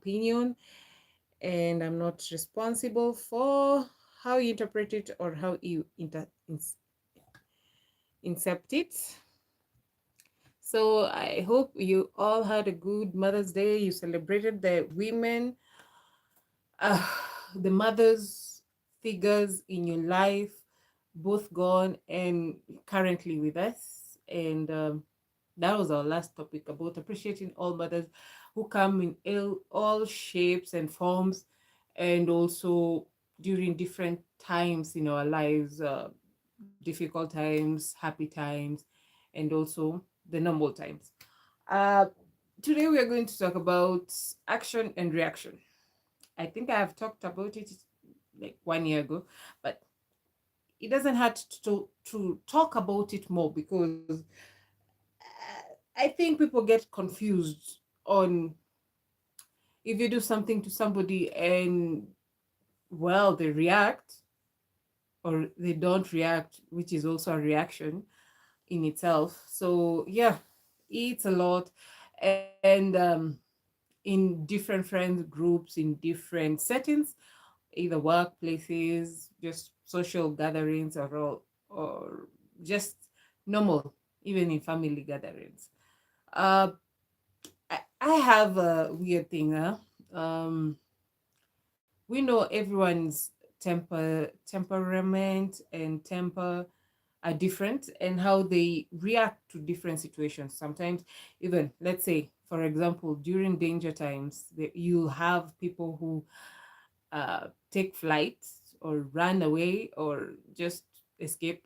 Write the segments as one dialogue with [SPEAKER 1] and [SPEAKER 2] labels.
[SPEAKER 1] opinion, and I'm not responsible for how you interpret it or how you incept it. So I hope you all had a good Mother's Day. You celebrated the women, uh, the mothers figures in your life, both gone and currently with us. And that was our last topic about appreciating all mothers who come in all shapes and forms, and also during different times in our lives, difficult times, happy times, and also the normal times. Uh, Today we are going to talk about action and reaction. I think I have talked about it like 1 year ago, but it doesn't hurt to talk about it more because I think people get confused on if you do something to somebody and well they react or they don't react, which is also a reaction in itself. So yeah, it's a lot. And in different friend groups, in different settings, either workplaces, just social gatherings, or just normal, even in family gatherings. Uh, I have a weird thing, huh? Um, we know everyone's temperament and temper are different and how they react to different situations. Sometimes, even let's say, for example, during danger times, you have people who take flight or run away or just escape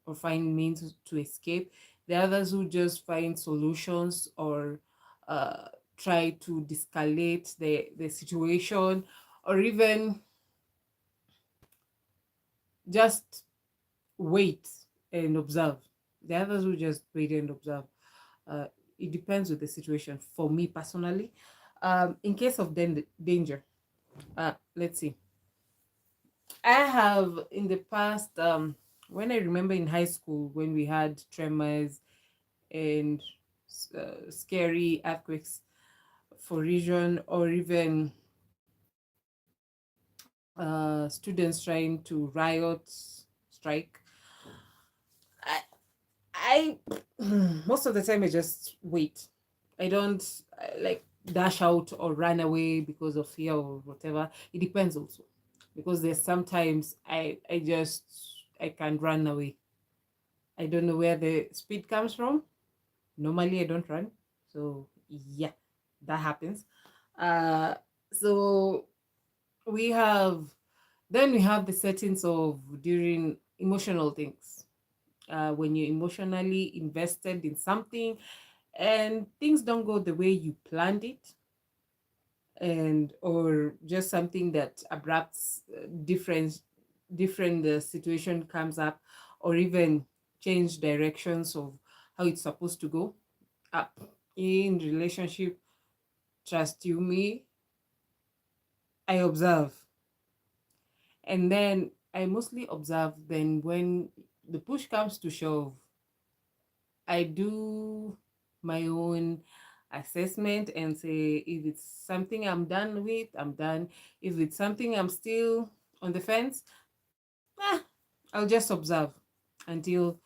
[SPEAKER 1] or find means to escape. The others who just find solutions or uh, try to de-escalate the situation, or even just wait and observe. The others who just wait and observe. Uh, it depends with the situation. For me personally, in case of danger, let's see. I have in the past, when I remember in high school when we had tremors and scary earthquakes for region, or even students trying to riot, strike. I, I most of the time I just wait. I don't like dash out or run away because of fear or whatever. It depends also, because there's sometimes I can't run away. I don't know where the speed comes from. Normally I don't run, so yeah, that happens. Uh, so we have then we have the settings of during emotional things, when you're emotionally invested in something and things don't go the way you planned it, and or just something that abrupt different situation comes up, or even change directions of how it's supposed to go up in relationship. Trust you me, I observe, and then I mostly observe. Then when the push comes to shove, I do my own assessment and say if it's something I'm done with, I'm done. If it's something I'm still on the fence, I'll just observe until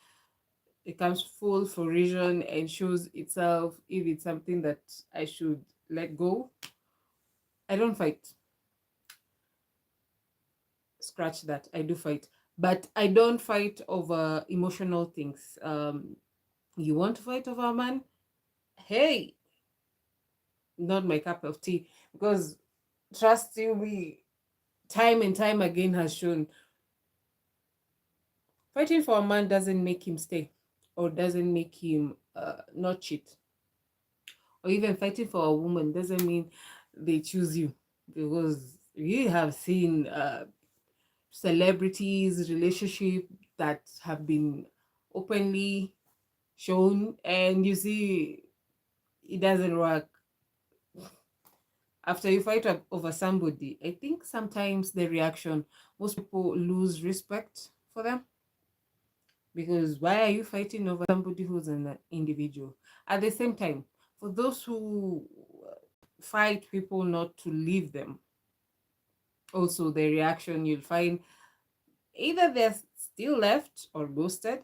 [SPEAKER 1] it comes full fruition and shows itself. If it's something that I should let go, I don't fight. Scratch that. I do fight. But I don't fight over emotional things. You want to fight over a man? Hey, not my cup of tea, because trust you me, time and time again has shown fighting for a man doesn't make him stay, or doesn't make him not cheat, or even fighting for a woman doesn't mean they choose you, because we have seen celebrities relationship that have been openly shown, and you see it doesn't work. After you fight over somebody, I think sometimes the reaction, most people lose respect for them, because why are you fighting over somebody who's an individual? At the same time, for those who fight people not to leave them. Also, the reaction you'll find either they're still left or ghosted,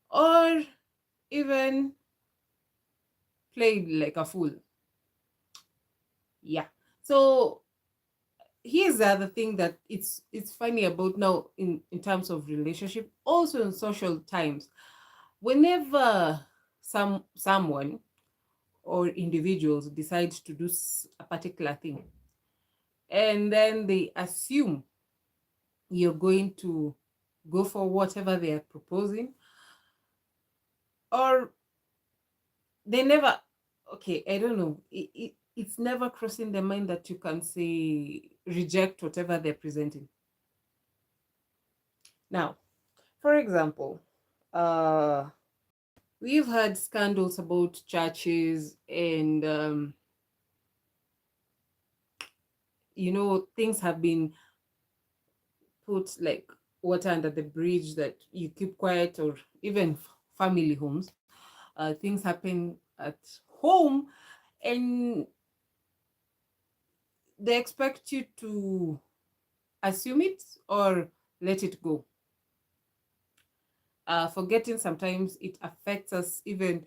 [SPEAKER 1] or even played like a fool. Yeah. So here's the other thing that it's funny about now in terms of relationship, also in social times. Whenever someone or individuals decide to do a particular thing, and then they assume you're going to go for whatever they are proposing, or they never, okay, I don't know, it's never crossing their mind that you can say reject whatever they're presenting. Now, for example, uh we've had scandals about churches, and things have been put like water under the bridge, that you keep quiet, or even family homes. Things happen at home, and they expect you to assume it or let it go. Forgetting sometimes it affects us even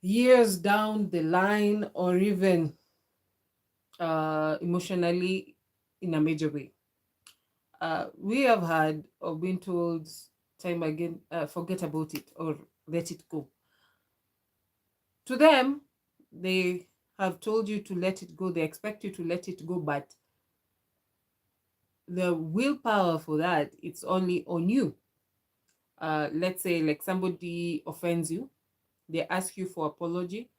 [SPEAKER 1] years down the line, or even emotionally in a major way. We have had or been told time again, forget about it or let it go. To them, they have told you to let it go, they expect you to let it go, but the willpower for that, it's only on you. Let's say like somebody offends you, they ask you for apology.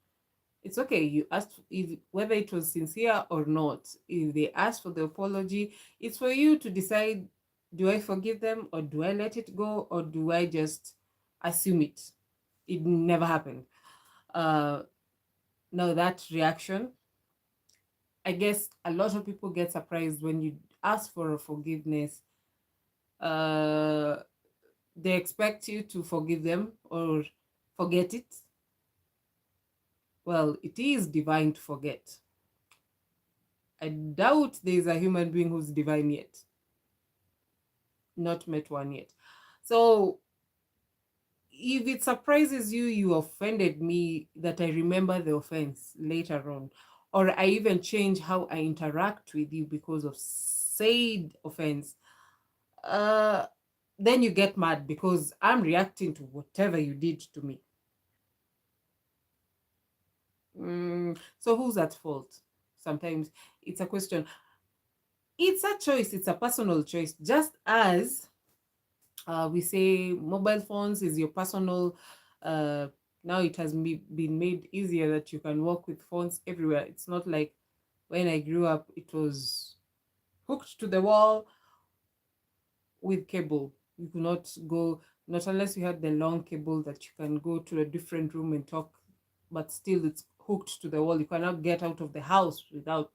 [SPEAKER 1] It's okay, you asked, if whether it was sincere or not, if they ask for the apology, it's for you to decide, do I forgive them, or do I let it go, or do I just assume it never happened? uh Now that reaction, I guess a lot of people get surprised when you ask for a forgiveness. uh they expect you to forgive them or forget it. Well, it is divine to forget. I doubt there's a human being who's divine yet. Not met one yet. So if it surprises you, you offended me, that I remember the offense later on, or I even change how I interact with you because of said offense, uh, then you get mad because I'm reacting to whatever you did to me. So who's at fault? Sometimes it's a question. It's a choice. It's a personal choice. Just as we say mobile phones is your personal, uh, now it has been made easier that you can walk with phones everywhere. It's not like when I grew up, it was hooked to the wall with cable. You could not go, not unless you had the long cable that you can go to a different room and talk, but still it's hooked to the wall. You cannot get out of the house without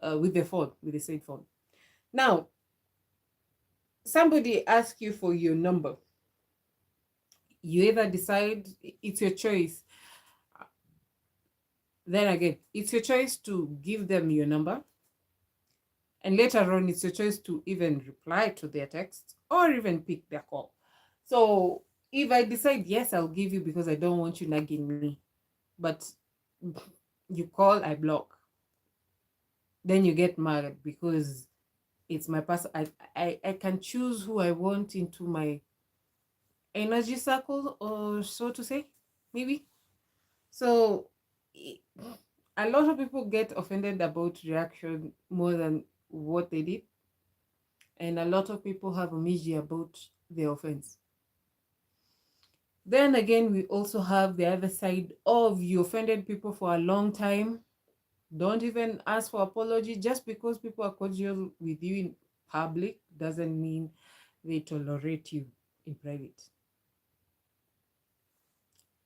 [SPEAKER 1] with the phone, with the same phone. Now, somebody asks you for your number. You either decide, it's your choice. Then again, it's your choice to give them your number. And later on, it's your choice to even reply to their text or even pick their call. So if I decide, yes, I'll give you because I don't want you nagging me, but you call, I block. Then you get mad because it's my person. I can choose who I want into my energy circle, or so to say, maybe. So a lot of people get offended about reaction more than what they did, and a lot of people have amnesia about the offense. Then again, we also have the other side of you offended people for a long time. Don't even ask for apology. Just because people are cordial with you in public doesn't mean they tolerate you in private.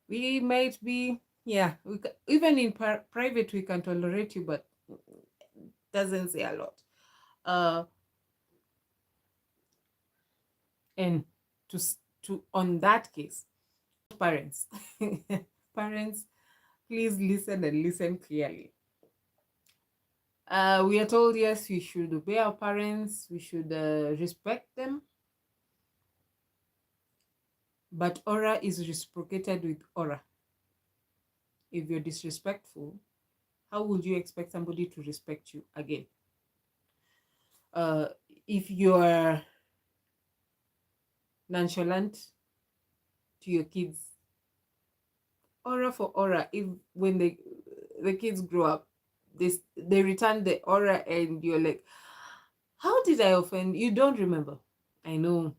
[SPEAKER 1] We might be, yeah, even in private we can tolerate you, but doesn't say a lot. Uh, and to on that case, parents, parents, please listen and listen clearly. We are told, yes, we should obey our parents, we should respect them, but aura is reciprocated with aura. If you're disrespectful, how would you expect somebody to respect you again? Uh, if you're nonchalant to your kids, aura for aura, if when the kids grow up, they return the aura and you're like, how did I offend? You don't remember. I know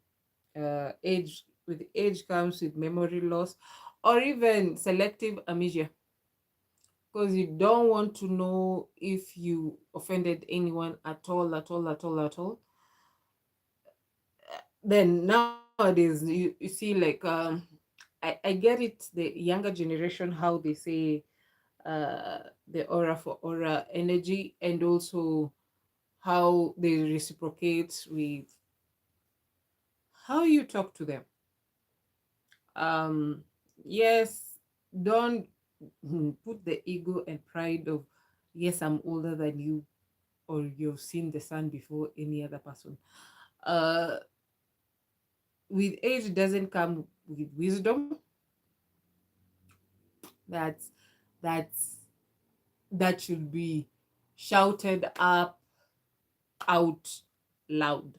[SPEAKER 1] age with age comes with memory loss or even selective amnesia, because you don't want to know if you offended anyone at all, at all, at all, at all. Then nowadays you see like I get it, the younger generation, how they say the aura for aura energy, and also how they reciprocate with how you talk to them. um yes, don't put the ego and pride of, yes, I'm older than you, or you've seen the sun before any other person. uh with age doesn't come with wisdom. that's that's that should be shouted up out loud.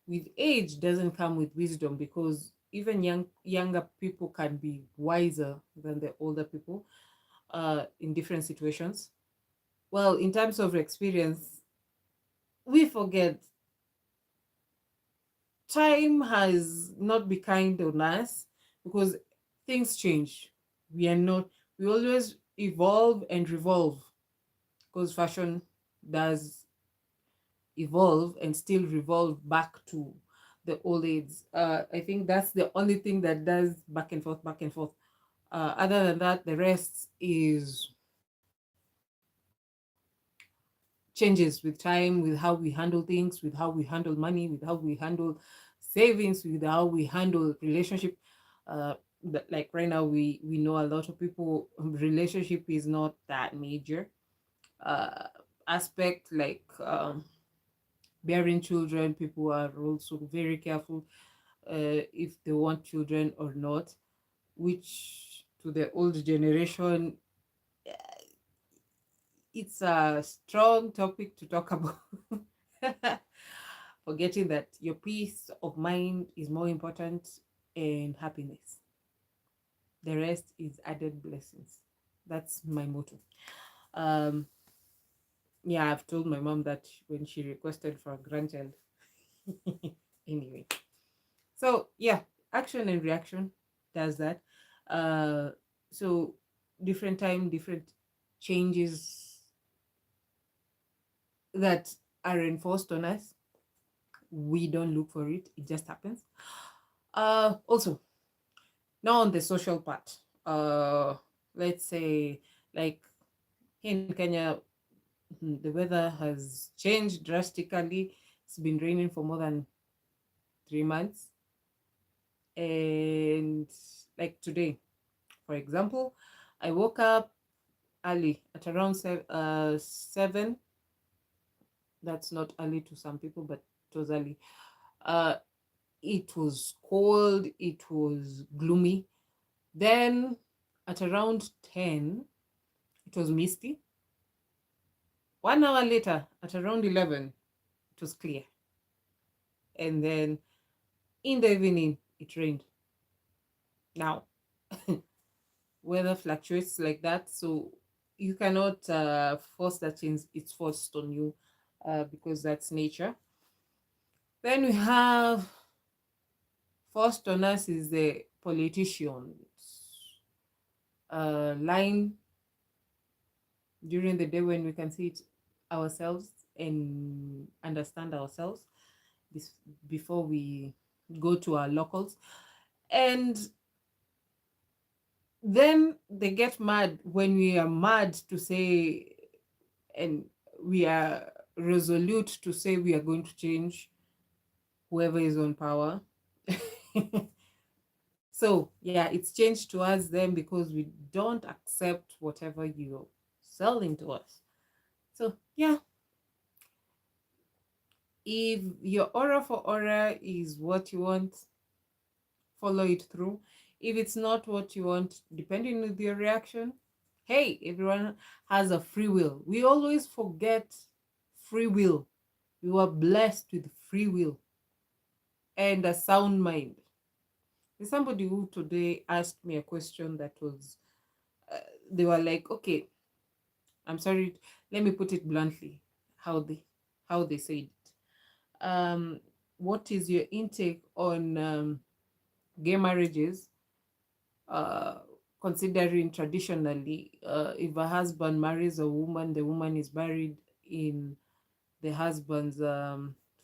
[SPEAKER 1] With age doesn't come with wisdom, because even younger people can be wiser than the older people in different situations. Well, in terms of experience, we forget time has not been kind on us, because things change. We are not, we always evolve and revolve, because fashion does evolve and still revolve back to the old age. I think that's the only thing that does back and forth, back and forth. Other than that, the rest is changes with time, with how we handle things, with how we handle money, with how we handle savings, with how we handle relationship. Like right now, we know a lot of people, relationship is not that major uh, aspect. Like bearing children, people are also very careful if they want children or not, which to the old generation, it's a strong topic to talk about. Forgetting that your peace of mind is more important, and happiness. The rest is added blessings. That's my motto. Um, yeah, I've told my mom that when she requested for a grandchild. Anyway, so yeah, action and reaction does that. Uh, so different time, different changes that are enforced on us. We don't look for it; it just happens. Also, now on the social part, let's say like here in Kenya, the weather has changed drastically. It's been raining for more than 3 months, and like today, for example, I woke up early at around 7. That's not early to some people, but it was early. Uh, it was cold, it was gloomy. Then at around 10, it was misty. 1 hour later, at around 11, it was clear. And then in the evening, it rained. Now, weather fluctuates like that, so you cannot force that change. It's forced on you because that's nature. Then we have forced on us is the politicians line during the day when we can see it ourselves and understand ourselves before we go to our locals. And then they get mad when we are mad to say, and we are resolute to say we are going to change whoever is on power. So yeah, it's changed to us then, because we don't accept whatever you're selling to us. So yeah, If your aura for aura is what you want, follow it through. If it's not what you want, depending on your reaction, hey, everyone has a free will. We always forget free will. We were blessed with free will and a sound mind. There's somebody who today asked me a question that was, they were like, okay, I'm sorry, let me put it bluntly, how they said it. What is your intake on gay marriages? Uh, Considering traditionally, if a husband marries a woman, the woman is buried in the husband's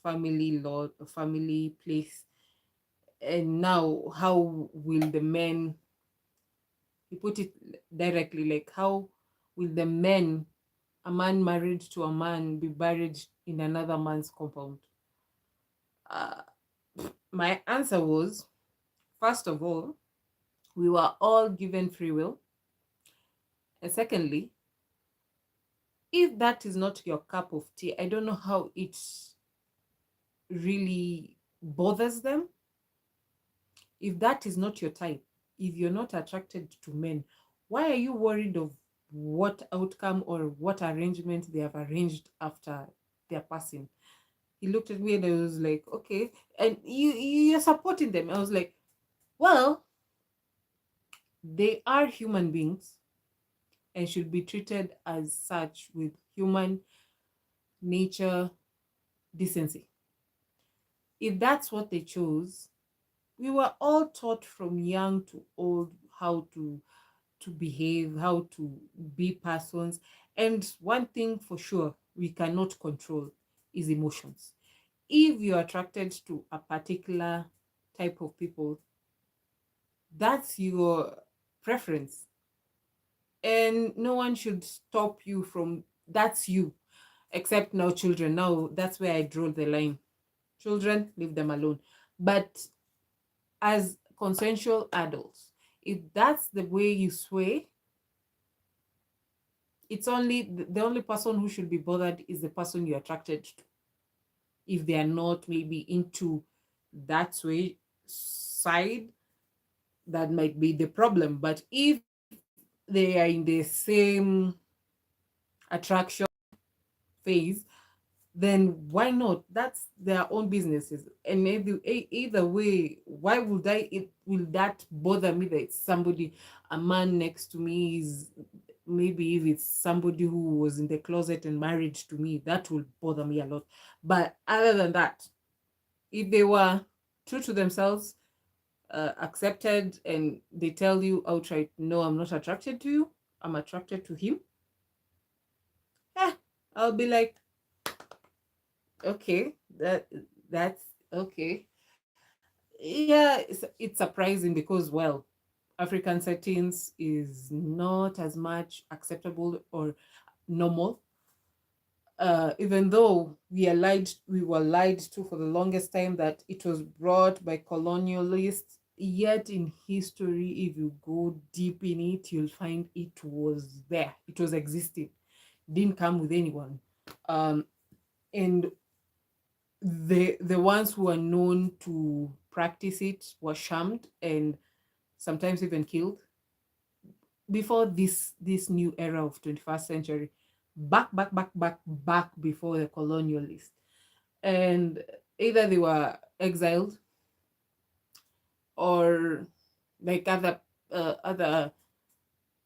[SPEAKER 1] family place. And now, how will the men? He put it directly, like how will the men, a man married to a man, be buried in another man's compound? Uh, my answer was, first of all, we were all given free will. And secondly, if that is not your cup of tea, I don't know how it really bothers them. If that is not your type, if you're not attracted to men, why are you worried of what outcome or what arrangement they have arranged after their passing? He looked at me and I was like, okay. And you're supporting them. I was like, well, they are human beings and should be treated as such with human nature, decency. If that's what they chose, we were all taught from young to old how to behave, how to be persons. And one thing for sure we cannot control is emotions. If you're attracted to a particular type of people, that's your preference. And no one should stop you from that's you, except now children. Now that's where I draw the line. Children, leave them alone. But as consensual adults, if that's the way you sway, it's only the only person who should be bothered is the person you're attracted to. If they are not maybe into that sway side, that might be the problem. But if they are in the same attraction phase, then why not? That's their own businesses. And either way, why would it will that bother me that somebody, a man next to me is, maybe if it's somebody who was in the closet and married to me, that will bother me a lot. But other than that, if they were true to themselves, accepted, and they tell you outright, no, I'm not attracted to you, I'm attracted to him, eh, I'll be like, okay, that's okay. Yeah, it's surprising because, well, African settings is not as much acceptable or normal. Even though we were lied to for the longest time that it was brought by colonialists, yet in history, if you go deep in it, you'll find it was there, it was existing, didn't come with anyone. And the ones who are known to practice it were shamed and sometimes even killed before this new era of 21st century, back before the colonialists. And either they were exiled or like other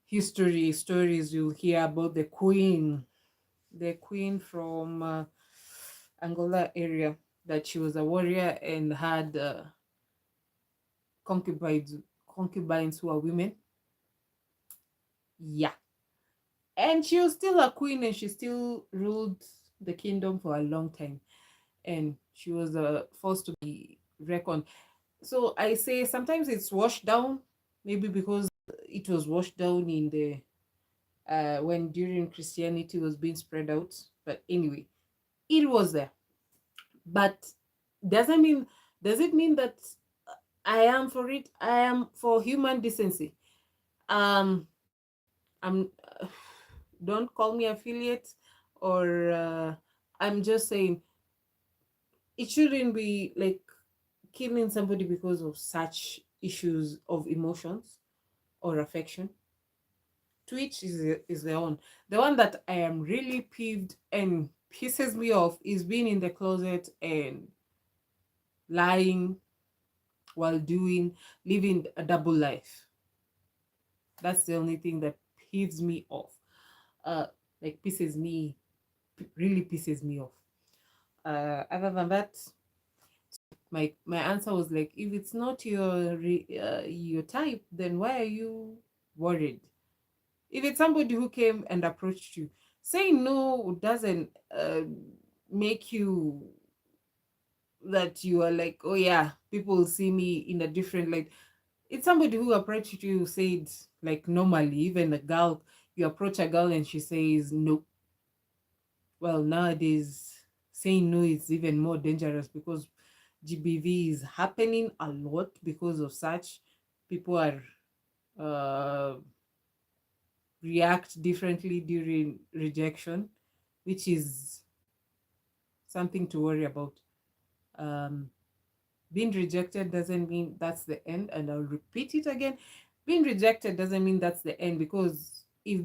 [SPEAKER 1] history stories you'll hear about the queen from Angola area, that she was a warrior and had concubines concubines who are women. Yeah. And she was still a queen and she still ruled the kingdom for a long time. And she was a force to be reckoned. So I say sometimes it's washed down, maybe because it was washed down in the when during Christianity was being spread out. But anyway, it was there. But doesn't mean does it mean that I am for it? I am for human decency. I'm don't call me affiliate or I'm just saying it shouldn't be like killing somebody because of such issues of emotions or affection. To each is their own. The one that I am really peeved and pisses me off is being in the closet and lying while living a double life. That's the only thing that peeves me off. Uh, like really pisses me off. Other than that, my answer was like, if it's not your type, then why are you worried? If it's somebody who came and approached you, saying no doesn't make you that you are like, oh yeah, people will see me in a different light. It's somebody who approached you, said, like, normally, even a girl, you approach a girl and she says no. Well, nowadays, saying no is even more dangerous because GBV is happening a lot because of such. People are uh, react differently during rejection, which is something to worry about. Um, Being rejected doesn't mean that's the end, and I'll repeat it again. Being rejected doesn't mean that's the end, because if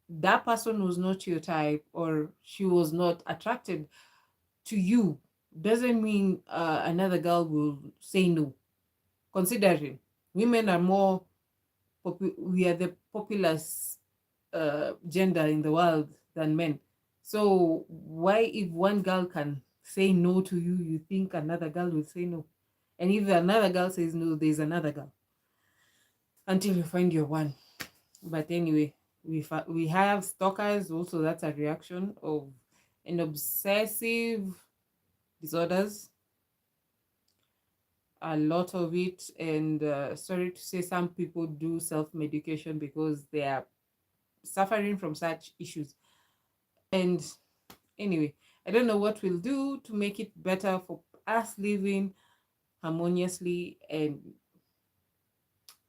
[SPEAKER 1] that person was not your type or she was not attracted to you, doesn't mean another girl will say no. Considering women are more we are the populous gender in the world than men. So why, if one girl can say no to you, you think another girl will say no? And if another girl says no, there's another girl until you find your one. But anyway, we have stalkers also. That's a reaction of an obsessive disorders, a lot of it. And sorry to say, some people do self-medication because they are suffering from such issues. And anyway, I don't know what we'll do to make it better for us living harmoniously and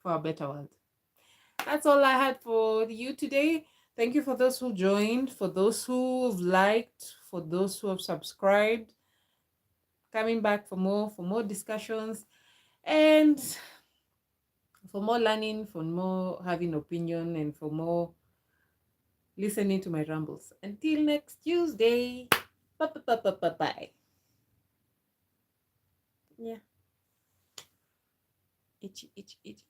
[SPEAKER 1] for a better world. That's all I had for you today. Thank you for those who joined, for those who've liked, for those who have subscribed, coming back for more discussions, and for more learning, for more having opinion, and for more listening to my rambles. Until next Tuesday. Bye bye bye bye bye. Yeah. Itchy, itchy, itchy.